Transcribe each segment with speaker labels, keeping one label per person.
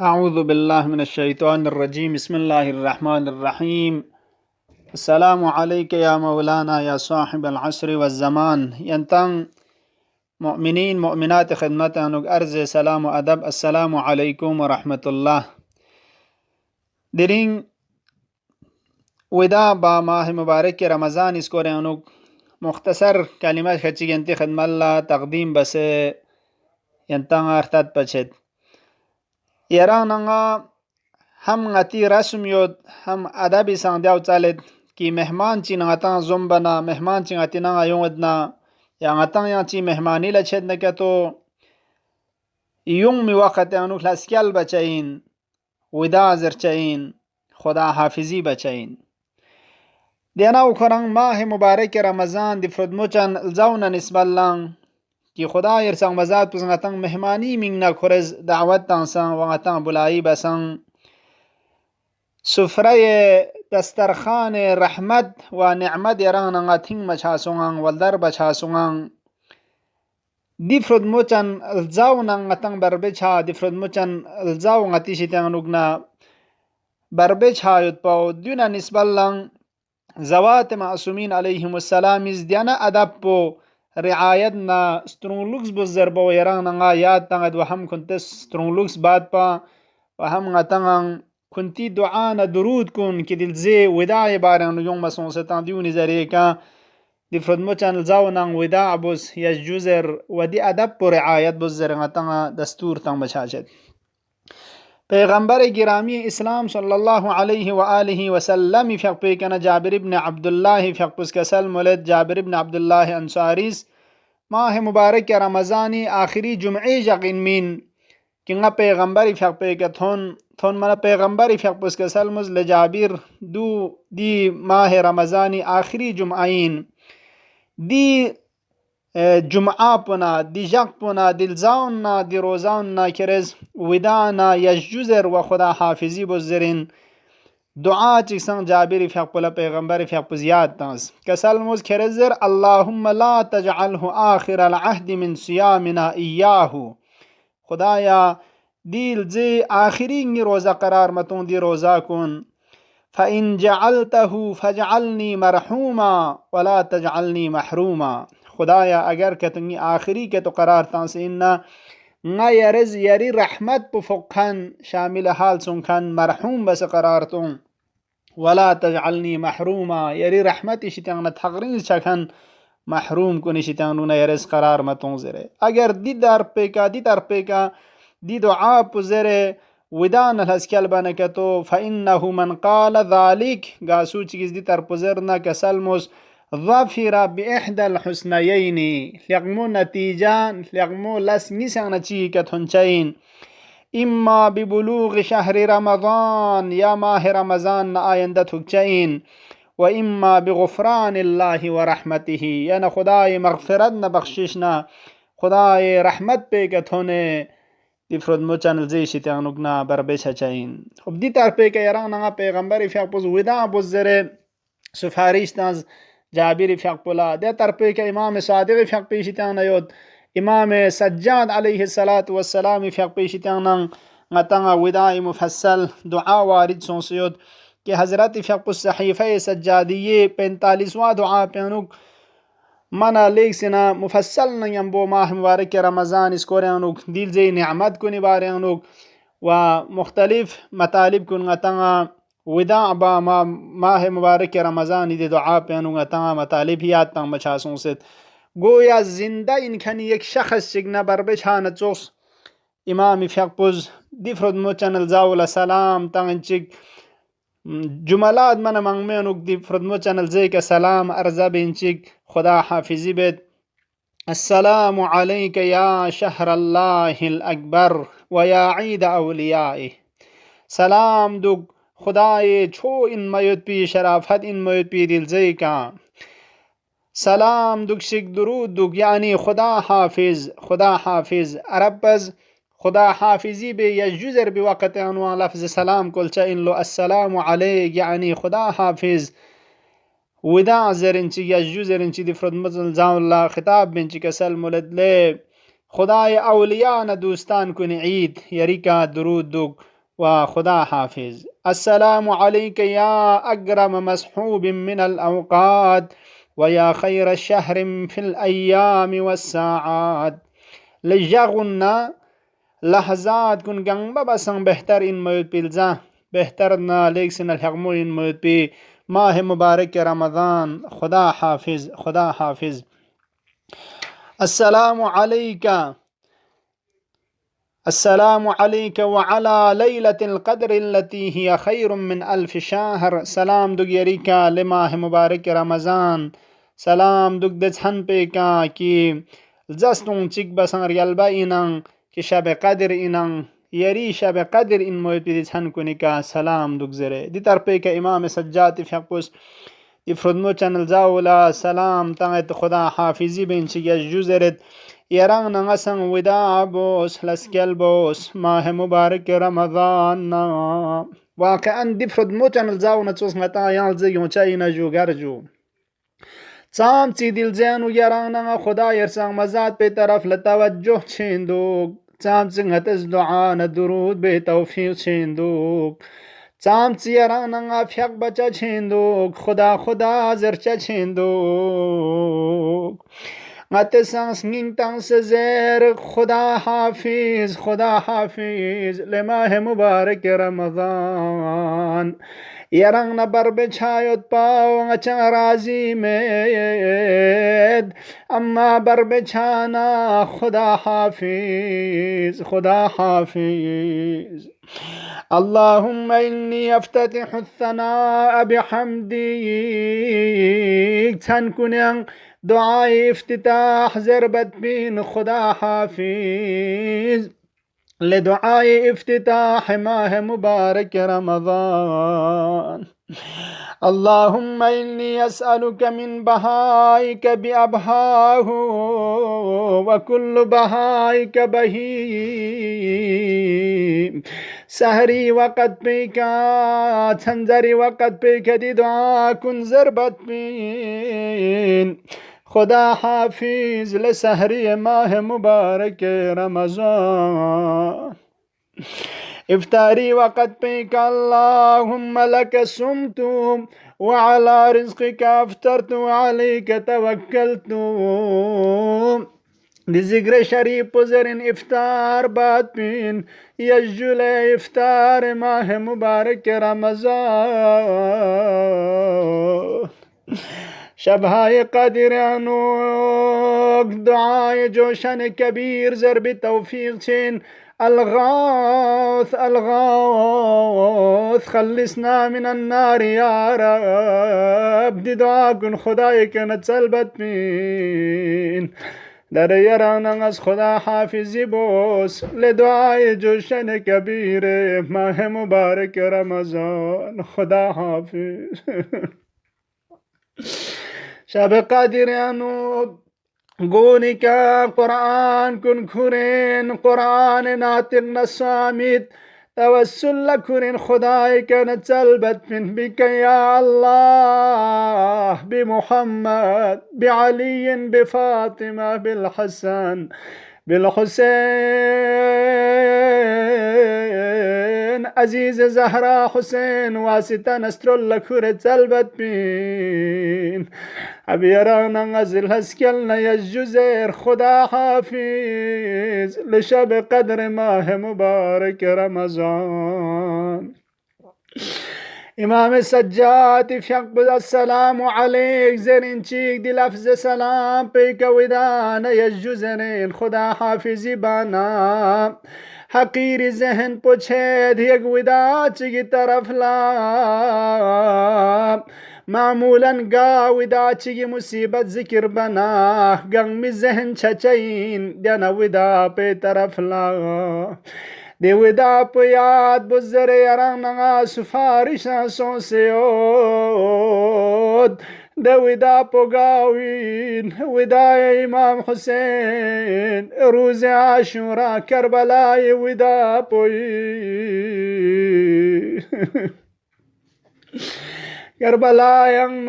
Speaker 1: أعوذ بالله من الشيطان الرجيم بسم الله الرحمن الرحيم السلام عليك يا مولانا يا صاحب العصر والزمان ينتن مؤمنين مؤمنات خدمت أنك أرز سلام وأدب السلام عليكم ورحمة الله درين ودا با ماه مبارك رمضان اسكور أنك مختصر كلمات خدشي ينتي خدم الله تقديم بس ينتن ارتد بچد يراننا هم ngati rasm yod ham adabi sang diaw chalet ki mehman chi ngata zombana mehman chi ngati na yongedna ya ngata ya chi mehmani la chedna ka to yung mi waqt anu klaskal bachain wida zerchain khuda hafizi bachain دینا وکرنگ ماه مبارک رمضان دی فرودموچن الزاونا نسبالان کی خدا یرسان مزاد پزنگتن مهمانی مینگنا کرز دعوت تانسان وغتان بلائی بسان سفره دسترخان رحمت و نعمت یران تینگ مچاسونgan والدر بچاسونgan دی فرودموچن الزاونا غتن بربچا دی فرودموچن الزاو غتی شتن نگنا بربچا یت پاو دینا نسبالان زوات معصومین علیهم السلام از دیانا ادب پو رعایتنا سترونلوکس بزربو یران یاد تنگد و هم کنت سترونلوکس بعد پا و هم غتنگ کنتی دعانا درود کن که دلزی وداع بارن یوم مسون ستان دیونی زری که دی فرودمو چنل زاونان وداع بس یجوزر و دی ادب پو رعایت بزر غتنگ دستور تنگ بچاشد پیغمبر گرامی اسلام صلی الله علیه و آله و سلم فیق پیکن جابر ابن عبدالله فیق پس کسل مولد جابر ابن عبدالله انصاریس ماه مبارک رمضانی آخری جمعی جقین مین کنگا پیغمبر فیق پیکتون تون من پیغمبر فیق پس کسل مز لجابر دو دی ماه رمضانی آخری جمعین دی جمعه پنا دی جق پنا دلزاون نا دی روزان نا کرز ودانا یجوزر و خدا حافظی بزرین دعا چکسان جابر فیق پلا پیغمبر فیق پزیاد تانس کسل موز کرزر اللهم لا تجعله آخر العهد من صيامنا ایاهو خدایا دیل زی آخری روزہ قرار متون دی روزہ کن فإن جعلته فاجعلنی مرحوما ولا تجعلنی محروما خدایا اگر کتنگی آخری کے تو قرار تانس اننا نا یرز یری رحمت پفقن شامل حال سنکن مرحوم بس قرار تون ولا تجعلنی محروما یری رحمت شتیان تغرین چکن محروم کنی شتیان یرز قرار متون زره اگر دی در پیکا دی دعا پزره ودان الهسکل بانکتو فإنه من قال ذلك گاسو چیز دی تر پزرنا کسلموس ظفر بإحدى الحسنيين لغمو نتيجة لغمو لس نسان چيكت هنچين إما ببلوغ شهر رمضان يا ماه رمضان آيندت هكچين وإما بغفران الله ورحمته يعني خداي مغفرتنا بخششنا خداي رحمت بيكت هونه دی فرودمو چنل زیشی تیانوگنا بربش هچين خب دی تر پیک ایران پیغمبر فیق پوز وداع بزره سفارش تانز جابر فیق پولا دی تر پیک امام صادق فیق پیشی تیان یود امام سجاد علیه السلام فیق پیشی تیان غتنگ وداع مفصل دعا وارد سونسیود کہ حضرت فیق پوز صحیفه سجادیه 45واں دعا پینوگ منا لیک سنا مفصل نیم بو ماه مبارک رمضان اسکورانوک دیل زی نعمت کنی بارانوک و مختلف مطالب کن غتنگا وداع با ماه مبارک رمضان دی دعا پینو غتنگا مطالب یاد تنگ بچاسون ست گویا زندہ انکھنی یک شخص چگنا بربچھانا چوس امام فیق پوز دی فرود مو چنل زاول سلام تنگ چگ جملات من منگمینوک دی فرود مو چنل زی که سلام ارزا بینچگ خدا حافظی بید السلام عليك يا شهر الله الأكبر ويا عيد أوليائه سلام دوگ خدای چھو ان میت پی شرافت ان میت پی دل زی کا سلام دوگ شک درود دوگ یعنی خدا حافظ عرب پز خدا حافظی بے یجوزر بی وقت انوان لفظ سلام کلچا ان لو السلام علیک یعنی خدا حافظ وداع زرنچی یجو زرنچی دی فرد مزل زاو اللہ خطاب بنچی کسل مولد لے خدای اولیاء دوستان کن عید یریکا درود دوگ و خدا حافظ. السلام عليك يا أكرم مسحوب من الأوقات ويا خير الشهر في الأيام والساعات. لجاغنا لحظات کن گنگ بسن بهتر این موت پیلزا بهترنا لیکسن الحقمو این موت پی ماه مبارک رمضان. خدا حافظ خدا حافظ. السلام عليك وعلى ليلة القدر التي هي خير من 1000 شهر. سلام دوگ یریکا لماه مبارک رمضان. سلام دوگ دچن پیکا کی زستون چیک بسن ریالبا اینن که شب قدر اینن یری شب قدر این موید دچن کنی کا سلام دوگ زره. دی تر پیکا امام سجاد فقوس دی فرودمو چنل زاولا سلام تانت خدا حافظی بین چیگه جوزرد يران نغسن وداع بوس لسكال بوس ماه مبارك رمضان. واقعا دي فرد موتن الزاو نتوس متا يالزي يوچاينا جو گرجو تام چی دل زانو يران خدا يرسان مزاد به طرف لتوجه چندو تام چنگتز دعا ندرود به توفیق چندو تام چی يران فيق بچا چندو خدا خدا زرچا چندو متسانس نینتان سزر. خدا حافظ خدا حافظ لماه مبارک رمضان. یران نبر بچایت پاو اچن رازی مید اما بر بچانا خدا حافظ خدا حافظ. اللهم إني أفتتح الثناء بحمدك تنكن دعاء افتتاح زربت بين خدا حافظ لدعاء افتتاح ماه مبارك رمضان. اللهم إني أسألك من بهائك بأبهاه وكل بهائك بهيم سهري وقد بك تنزري وقد بك دي دعاء كن زربت بين خدا حافظ لسهري ماه مبارك رمضان. افطاري وقد بك اللهم لك صمت وعلى رزقك افطرت وعليك توكلت. بذكر شريف بزر افطار باتين يجل افطار ماه مبارك رمضان. شبهای قادرانوک دعای جوشن کبیر ضرب توفیق چین الغاث الغاث خلصنا من النار يا رب. دي دعا کن خدای که نتسلبت مین در یران از خدا حافظی بوس لدعای جوشن کبیر ماه مبارک رمضان. خدا حافظ. شب قادرانو گونی کا قرآن کن کورین قرآن ناطق نصامت توسل لکورین خدای که نتسلبت من بك يا الله بمحمد بعلي بفاطمة بالحسن بالحسين عزيز زهرا حسين واسطة نستر لكورة تلبت بين أبيرانا غزل هسكلنا يجزير خدا حافظ لشب قدر ماه مبارك رمضان. امام سجاد فيقبل السلام عليك زرين چيك دي لفظ سلام بيك ودانا يجزرين خدا حافظي بانا حقير ذهن پوچھے یک ودا چی طرف لا معمولا گا ودا چی مصیبت ذکر بنا گنگ می ذہن چچین دینا ودا پہ طرف لا دی ودا پہ یاد بزر یرانگا سفارشا سونسیود دی ودا پہ گاوین ودا امام حسین روز عاشورا کربلا ودا پہ کربلا ینگ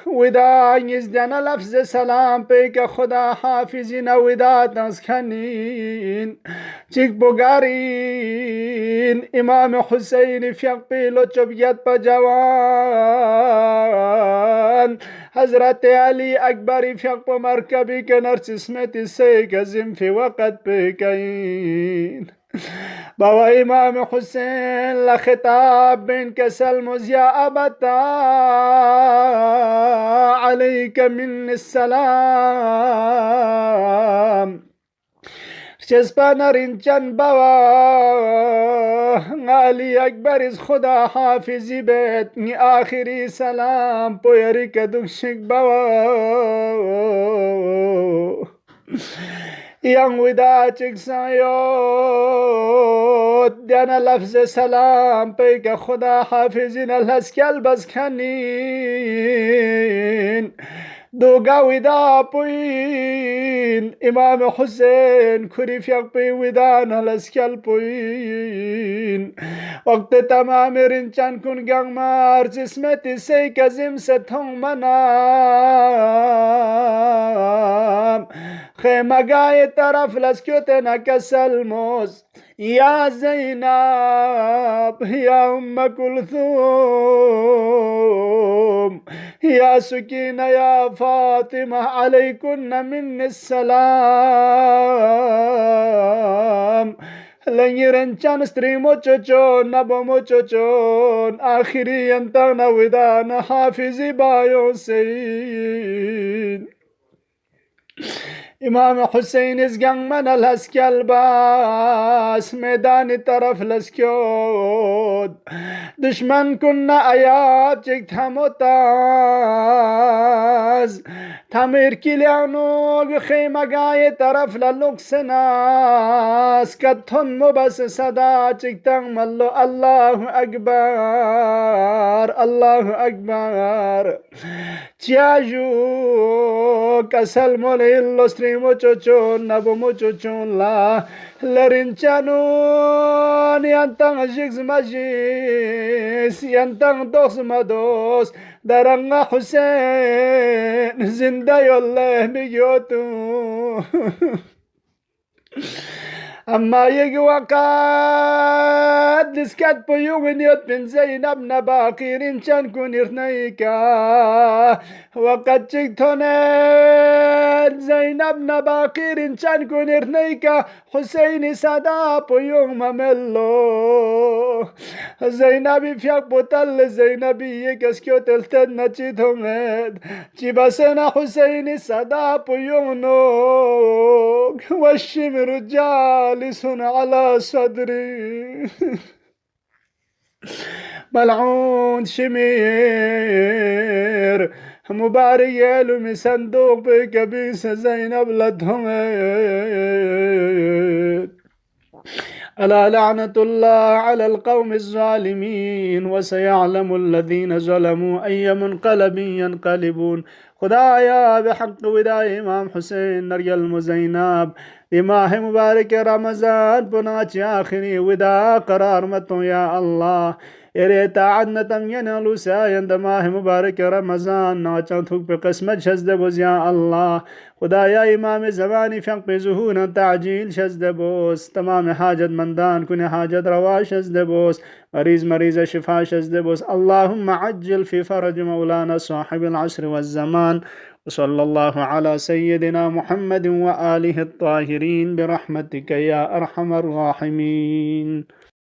Speaker 1: ودا یزدان لفظ سلام پیک خدا حافظین ودا تنسخنین چیک بگارین امام حسین فیق پیلو چبیت پا جوان حضرت علی اکبری فیق پا مرکبی که نرسسمت سیکزم فی وقت پیکین بابا امام حسین لخطاب بين كسلمز يا أبتا عليك من السلام چسپانا رنچن بابا علی اکبر از خدا حافظی بیت نی آخری سلام پویری کدوکشک بابا yang wida cik sayot diana lafz salam peyka khuda hafizin alhaskal baskanin دوغا ودا پوین امام حسین کھری فیق پی ودان الاسکل پوین وقت تمام رنچان کن گنگ مار جسمت سی کزم ستھوں منام خیمہ گائے طرف لسکیوتنا کسل موز یا زینب یا ام کلثوم یا سکینہ یا فاطمہ علیکن من السلام لنگی رنچان استری موچوچون نبو موچوچون آخری انتان ودان حافظی بایو سین امام حسین از گنگ من الاسکل باس میدان طرف لسکیود دشمن کن ایاب چک تموتاز تمیر کلیانوگ خیمه گای طرف للوکسناس کتن مبس صدا چک تنملو الله اکبر الله اکبر چیاجو کسل مولی اللوستری موچوچون نبو موچوچون لا لرنچانون یانتان شکس مجیس یانتان دوس مدوس درنگ حسین زنده یالله میگیوتو اما یک وقت دسکت پیومنیت بن زینب نباقی رنچان کنیر نیکا وقت چک تونت زینب نباقی رنچان کنیر نیکا حسین صدا پیوم ملو زینبی فیق بطل زینبی یک اسکیو تلتن نچی تونت چی بسنا حسین صدا پیوم نوک وشم رجالس على صدري ملعون شمير مباريل من صندوق بكبيس زينب لدهم ألا لعنة الله على القوم الظالمين وسيعلم الذين ظلموا أي منقلب ينقلبون خدایا بحق وداع امام حسین نریل زینب ماہ مبارک رمضان پناچ آخری ودا قرار متو یا اللہ ارے تعدنا تم ینالو سایند ماہ مبارک رمضان ناچان تھوک پہ قسمت شزد بوز یا اللہ خدایا امام زمانی فیق پہ ظہورا تعجیل شزد بوز تمام حاجت مندان کن حاجت روا شزد بوز مریض شفا شزد بوز اللهم عجل في فرج مولانا صاحب العصر والزمان وصلى الله على سيدنا محمد وآله الطاهرين برحمتك يا أرحم الراحمين.